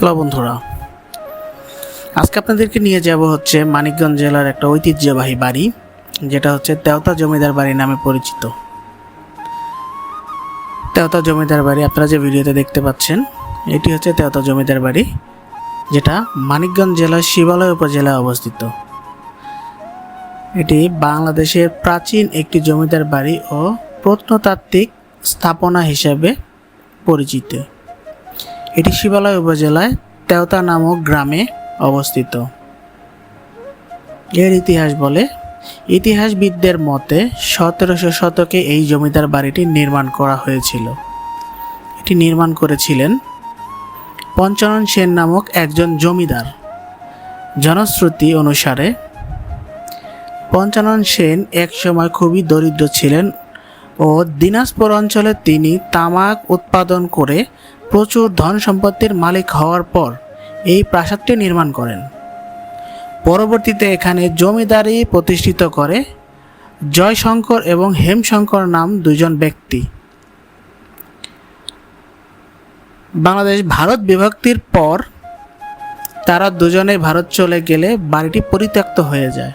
Hello বন্ধুরা, আজকে আপনাদেরকে নিয়ে যাব হচ্ছে মানিকগঞ্জ জেলার একটা ঐতিহ্যবাহী বাড়ি, যেটা হচ্ছে তেওতা জমিদার বাড়ি নামে পরিচিত। তেওতা জমিদার বাড়ি আপনারা যে ভিডিওতে দেখতে পাচ্ছেন, এটি হচ্ছে তেওতা জমিদার বাড়ি, যেটা মানিকগঞ্জ জেলার শিবালয় উপজেলায় অবস্থিত। এটি বাংলাদেশের প্রাচীন একটি জমিদার বাড়ি ও প্রত্নতাত্ত্বিক স্থাপনা হিসেবে পরিচিত। এটি শিবালয় উপজেলায় তেওতা নামক গ্রামে অবস্থিত। এর ইতিহাস বলে, ইতিহাসবিদদের মতে 1700 শতকে এই জমিদার বাড়িটি নির্মাণ করা হয়েছিল। এটি নির্মাণ করেছিলেন পঞ্চানন সেন নামক একজন জমিদার। জনশ্রুতি অনুসারে পঞ্চানন সেন একসময় খুবই দরিদ্র ছিলেন ও দিনাজপুর অঞ্চলে তিনি তামাক উৎপাদন করে প্রচুর ধন সম্পত্তির মালিক হওয়ার পর এই প্রাসাদটি নির্মাণ করেন। পরবর্তীতে এখানে জমিদারি প্রতিষ্ঠিত করে জয়শঙ্কর এবং হেমশঙ্কর নাম দুজন ব্যক্তি। বাংলাদেশ ভারত বিভক্তির পর তারা দুজনেই ভারত চলে গেলে বাড়িটি পরিত্যক্ত হয়ে যায়।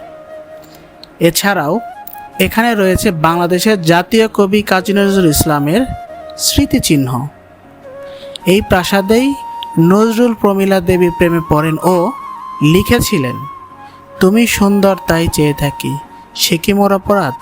এছাড়াও এখানে রয়েছে বাংলাদেশের জাতীয় কবি কাজী নজরুল ইসলামের স্মৃতিচিহ্ন। এই প্রাসাদেই নজরুল প্রমীলা দেবীর প্রেমে পড়েন ও লিখেছিলেন, তুমি সুন্দর তাই চেয়ে থাকি, সে কি মোর অপরাধ।